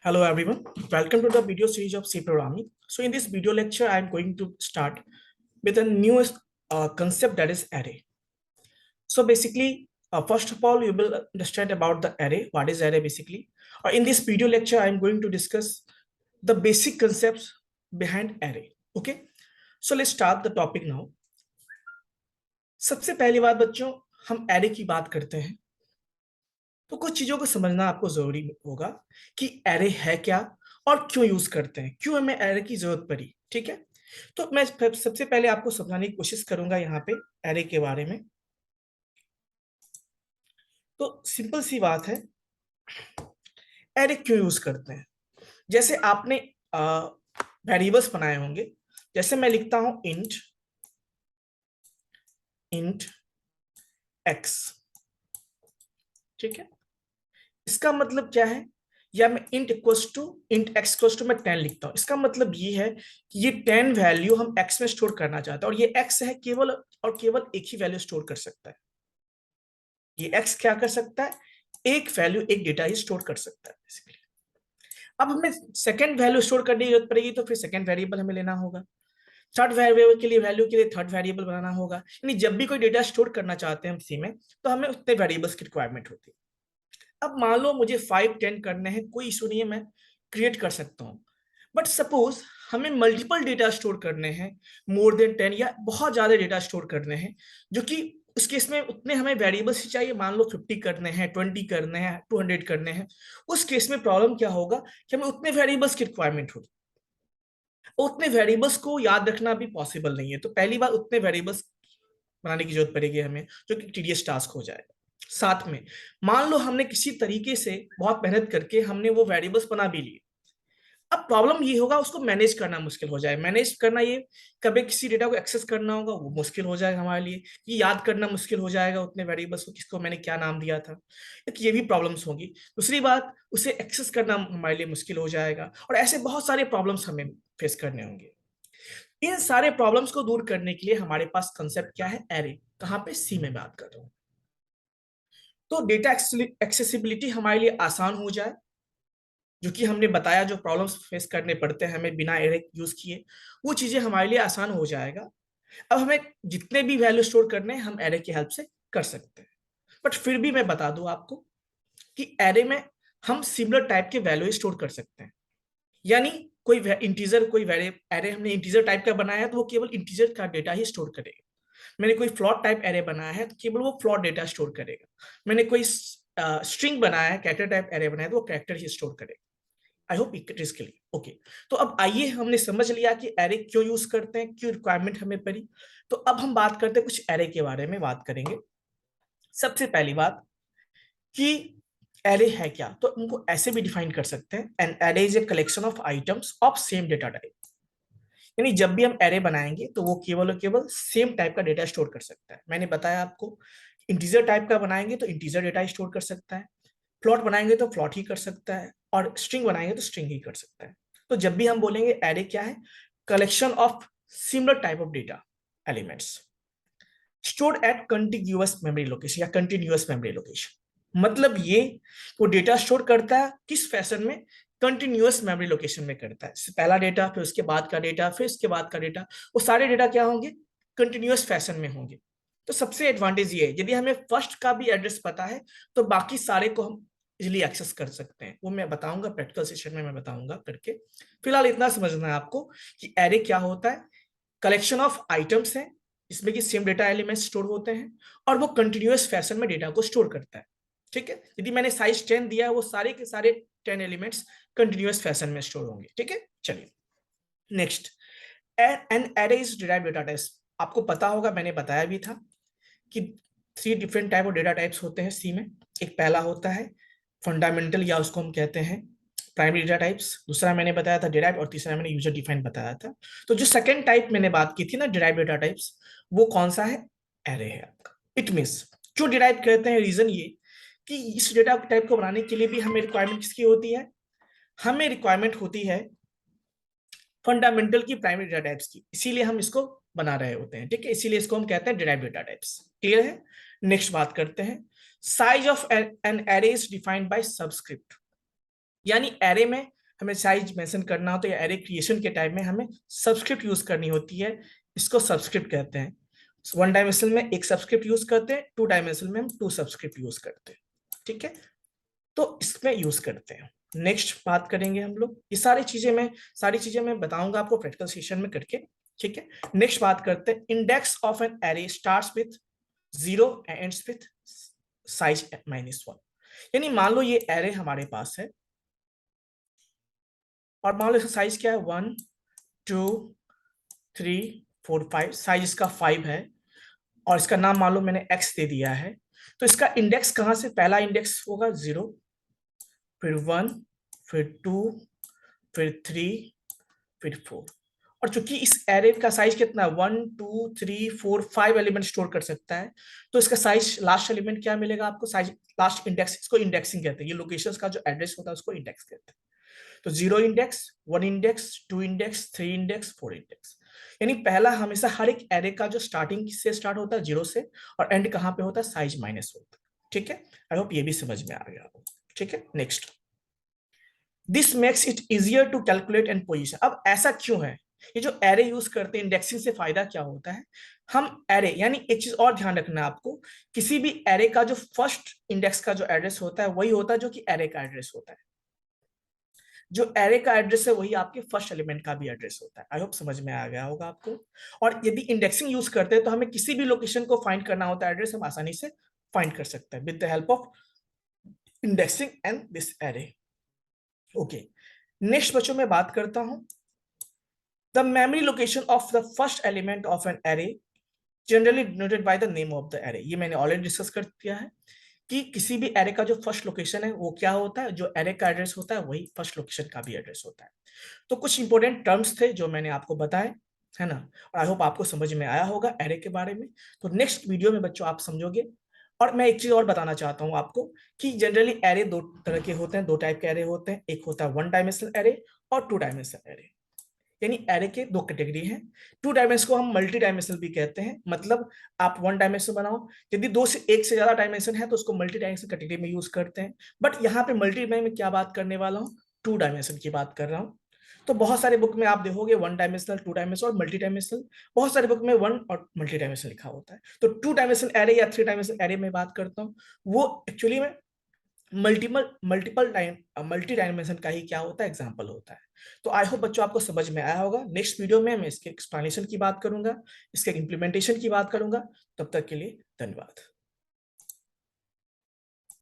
Hello everyone, welcome to the video series of C programming. So in this video lecture, I am going to start with a newest concept, that is array. So basically, first of all, you will understand about the array. What is array basically? Or in this video lecture, I am going to discuss the basic concepts behind array. Okay, so let's start the topic now. सबसे पहली बात बच्चों, हम array की बात करते हैं तो कुछ चीजों को समझना आपको जरूरी होगा कि एरे है क्या और क्यों यूज करते हैं, क्यों हमें एरे की जरूरत पड़ी। ठीक है, तो मैं सबसे पहले आपको समझाने की कोशिश करूंगा यहाँ पे एरे के बारे में। तो सिंपल सी बात है, एरे क्यों यूज करते हैं। जैसे आपने वेरिएबल्स बनाए होंगे, जैसे मैं लिखता हूं इंट इंट एक्स। ठीक है, इसका मतलब क्या है, या मैं इंट एक्स इक्वल्स टू मैं 10 लिखता हूं। इसका मतलब ये है कि ये 10 वैल्यू हम एक्स में स्टोर करना चाहते हैं, और ये एक्स है केवल और केवल एक ही वैल्यू स्टोर कर सकता है। ये एक्स क्या कर सकता है, एक वैल्यू एक डेटा ही स्टोर कर सकता है बेसिकली। अब हमें सेकंड वैल्यू स्टोर करने की जरूरत पड़ेगी, तो फिर सेकंड वेरिएबल हमें लेना होगा। थर्ड वेरिएबल के लिए वैल्यू के लिए थर्ड वेरिएबल बनाना होगा। यानी जब भी कोई डेटा स्टोर करना चाहते हैं हम सी में, तो हमें उतने वेरिएबल्स की रिक्वायरमेंट होती है। अब मान लो मुझे 5-10 करने हैं, कोई इशू नहीं है, मैं क्रिएट कर सकता हूं। बट सपोज हमें मल्टीपल डेटा स्टोर करने हैं, मोर देन 10 या बहुत ज्यादा डेटा स्टोर करने हैं, जो कि उस केस में उतने हमें वेरिएबल्स ही चाहिए। मान लो 50 करने हैं, 20 करने हैं, 200 करने हैं। उस केस में प्रॉब्लम क्या होगा कि हमें उतने वेरिएबल्स की रिक्वायरमेंट होगी। उतने वेरिएबल्स को याद रखना भी पॉसिबल नहीं है, तो पहली बार उतने वेरिएबल्स बनाने की जरूरत पड़ेगी हमें, जो कि टीडियस टास्क हो जाएगा। साथ में मान लो हमने किसी तरीके से बहुत मेहनत करके हमने वो वेरिएबल्स बना भी लिए। अब प्रॉब्लम ये होगा, उसको मैनेज करना मुश्किल हो जाए। मैनेज करना, ये कभी किसी डेटा को एक्सेस करना होगा, वो मुश्किल हो जाएगा हमारे लिए। ये याद करना मुश्किल हो जाएगा उतने वेरिएबल्स को, किसको मैंने क्या नाम दिया था। एक ये भी प्रॉब्लम्स होगी। दूसरी बात, उसे एक्सेस करना हमारे लिए मुश्किल हो जाएगा, और ऐसे बहुत सारे प्रॉब्लम्स हमें फेस करने होंगे। इन सारे प्रॉब्लम्स को दूर करने के लिए हमारे पास कंसेप्ट क्या है, एरे। कहाँ पे, सी में बात कर रहा हूँ। तो डेटा एक्सेसिबिलिटी हमारे लिए आसान हो जाए, जो कि हमने बताया, जो प्रॉब्लम्स फेस करने पड़ते हैं हमें बिना एरे यूज किए, वो चीजें हमारे लिए आसान हो जाएगा। अब हमें जितने भी वैल्यू स्टोर करने हैं हम एरे की हेल्प से कर सकते हैं। बट फिर भी मैं बता दूं आपको कि एरे में हम सिमिलर टाइप के वैल्यू स्टोर कर सकते हैं। यानी कोई इंटीजर, कोई एरे हमने इंटीजर टाइप का बनाया है, तो वो केवल इंटीजर का डेटा ही स्टोर करेगा। मैंने कोई फ्लोट टाइप एरे बनाया है, तो केवल वो फ्लोट डेटा स्टोर करेगा। मैंने कोई स्ट्रिंग बनाया है, कैरेक्टर टाइप एरे बनाया है, तो वो कैरेक्टर ही स्टोर करेगा। I hope it is clear. Okay, तो अब आइए, हमने समझ लिया कि एरे क्यों यूज करते हैं, क्यों रिक्वायरमेंट हमें पड़ी। तो अब हम बात करते हैं, कुछ एरे के बारे में बात करेंगे। सबसे पहली बात कि एरे है क्या, तो उनको ऐसे भी डिफाइन कर सकते हैं, an array is a collection of items of same data type. यानी जब भी हम एरे बनाएंगे तो वो केवल और केवल सेम टाइप का डेटा स्टोर कर सकता है। मैंने बताया आपको, इंटीजर टाइप का बनाएंगे तो इंटीजर डेटा स्टोर कर सकता है, प्लॉट बनाएंगे तो प्लॉट ही कर सकता है, और स्ट्रिंग बनाएंगे तो स्ट्रिंग ही कर सकता है। तो जब भी हम बोलेंगे एरे क्या है, collection of similar type of data elements stored at continuous memory location या कंटिन्यूअस मेमोरी लोकेशन। मतलब ये, वो डेटा स्टोर करता है किस फैशन में, कंटिन्यूअस मेमोरी लोकेशन में करता है। पहला डेटा, फिर उसके बाद का डेटा, फिर उसके बाद का डेटा, वो सारे डेटा क्या होंगे, कंटिन्यूअस फैशन में होंगे। तो सबसे एडवांटेज ये है, यदि हमें फर्स्ट का भी एड्रेस पता है तो बाकी सारे को हम इजिली एक्सेस कर सकते हैं। वो मैं बताऊंगा प्रैक्टिकल सेशन में, मैं बताऊंगा करके। फिलहाल इतना समझना है आपको कि एरे क्या होता है। कलेक्शन ऑफ आइटम्स है, इसमें कि सेम डेटा एलिमेंट स्टोर होते हैं, और वो कंटिन्यूअस फैशन में डेटा को स्टोर करता है। ठीक है, यदि मैंने साइज 10 दिया है, वो सारे के सारे 10 एलिमेंट्स कंटिन्यूअस फैशन में स्टोर होंगे। ठीक है, चलिए next, an array is derived data types. आपको पता होगा, मैंने बताया भी था कि 3 different type of data types होते हैं सी में। एक पहला होता है फंडामेंटल, या उसको हम कहते हैं प्राइमरी डेटा टाइप्स। दूसरा मैंने बताया था डिराइव, और तीसरा मैंने यूजर डिफाइन बताया था। तो जो सेकंड टाइप मैंने बात की थी ना, डिराइव डेटा टाइप्स, वो कौन सा है, एरे है आपका। इट मीन्स, क्यों डिराइव कहते हैं, रीजन ये कि इस डेटा टाइप को बनाने के लिए भी हमें रिक्वायरमेंट किसकी होती है, हमें रिक्वायरमेंट होती है फंडामेंटल की, प्राइमरी डेटा टाइप्स की। इसीलिए हम इसको बना रहे होते हैं। ठीक है, इसीलिए इसको हम कहते हैं डिराइव डेटा टाइप्स। क्लियर है। नेक्स्ट बात करते हैं, size of an array is defined by subscript. यानी एरे में हमें साइज मेंशन करना हो तो या एरे क्रिएशन के टाइम में हमें सबस्क्रिप्ट यूज करनी होती है, इसको सबस्क्रिप्ट कहते हैं। वन डायमेंशनल में एक सबस्क्रिप्ट यूज करते हैं, टू डायमेंशनल में हम टू सबस्क्रिप्ट यूज करते हैं, ठीक है, तो इसमें यूज करते हैं। नेक्स्ट बात करेंगे हम लोग, ये सारी चीजें मैं बताऊंगा आपको प्रैक्टिकल सेशन में करके, ठीक है। नेक्स्ट बात करते हैं, index of an array starts with 0 ends with size -1। यानी मान लो ये एरे हमारे पास है और मान लो इसका साइज क्या है, 1 2 3 4 5, साइज इसका 5 है और इसका नाम मान लो मैंने x दे दिया है। तो इसका इंडेक्स कहां से, पहला इंडेक्स होगा 0, फिर 1, फिर 2, फिर 3, फिर 4। और चूंकि इस एरे का साइज कितना है, 1 2 3 4 5 एलिमेंट स्टोर कर सकता है, तो इसका साइज लास्ट एलिमेंट क्या मिलेगा आपको, साइज लास्ट इंडेक्स, इसको इंडेक्सिंग कहते हैं, ये लोकेशंस का जो एड्रेस होता है उसको इंडेक्स कहते हैं। तो 0 index, 1 index, 2 index, 3 index, 4 index. यानी पहला हमेशा हर एक एरे का जो स्टार्टिंग से स्टार्ट होता है 0 से और एंड कहां पे होता है, साइज -1, ठीक है। आई होप ये भी समझ में आ गया, ठीक है। Next, this makes it easier to calculate and position. अब ऐसा क्यों है, ये जो एरे यूज करते हैं इंडेक्सिंग से फायदा क्या होता है, हम एरे, यानी एक चीज और ध्यान रखना है आपको, किसी भी एरे का जो फर्स्ट इंडेक्स का जो एड्रेस होता है वही होता है जो कि एरे का एड्रेस होता है। जो एरे का एड्रेस है वही आपके फर्स्ट एलिमेंट का भी एड्रेस होता है। आई होप समझ में आ गया होगा आपको। और यदि इंडेक्सिंग यूज करते हैं तो हमें किसी भी लोकेशन को फाइंड करना होता है एड्रेस, हम आसानी से फाइंड कर सकते हैं with the help of indexing and this array. Okay, next बच्चों में बात करता हूं, the memory location of the first element of an array generally denoted by the name of the array. ये मैंने ऑलरेडी डिस्कस कर दिया है कि किसी भी एरे का जो फर्स्ट लोकेशन है वो क्या होता है, जो एरे का एड्रेस होता है वही फर्स्ट लोकेशन का भी एड्रेस होता है। तो कुछ इंपॉर्टेंट टर्म्स थे जो मैंने आपको बताए, है ना, और आई होप आपको समझ में आया होगा एरे के बारे में। तो नेक्स्ट वीडियो में बच्चों आप समझोगे। और मैं एक चीज और बताना चाहता हूं आपको कि जनरली एरे दो तरह के होते हैं, दो टाइप के एरे होते हैं, एक होता है वन डायमेंशनल एरे और टू डायमेंशनल एरे। यानी एरे के दो कैटेगरी हैं। टू डायमेंशन को हम मल्टी डायमेंशनल भी कहते हैं, मतलब आप वन डायमेंशन बनाओ, यदि दो से एक से ज्यादा डायमेंशन है तो उसको मल्टी डायमेंशन कैटेगरी में यूज करते हैं। बट यहाँ पे मल्टी में क्या बात करने वाला हूँ, टू डायमेंशन की बात कर रहा हूँ। तो बहुत सारे बुक में आप देखोगे वन डायमेंशनल, टू डायमेंशनल और मल्टी डायमेंशनल, बहुत सारे बुक में वन और मल्टी डायमेंशनल लिखा होता है। तो टू डायमेंशनल एरे या थ्री डायमेंशनल एरे में बात करता हूँ, वो एक्चुअली में multiple multiple time multi dimension का ही क्या होता है, एग्जांपल होता है। तो आई होप बच्चों आपको समझ में आया होगा। नेक्स्ट वीडियो में मैं इसके एक्सप्लेनेशन की बात करूंगा, इसके इम्प्लीमेंटेशन की बात करूंगा। तब तक के लिए धन्यवाद।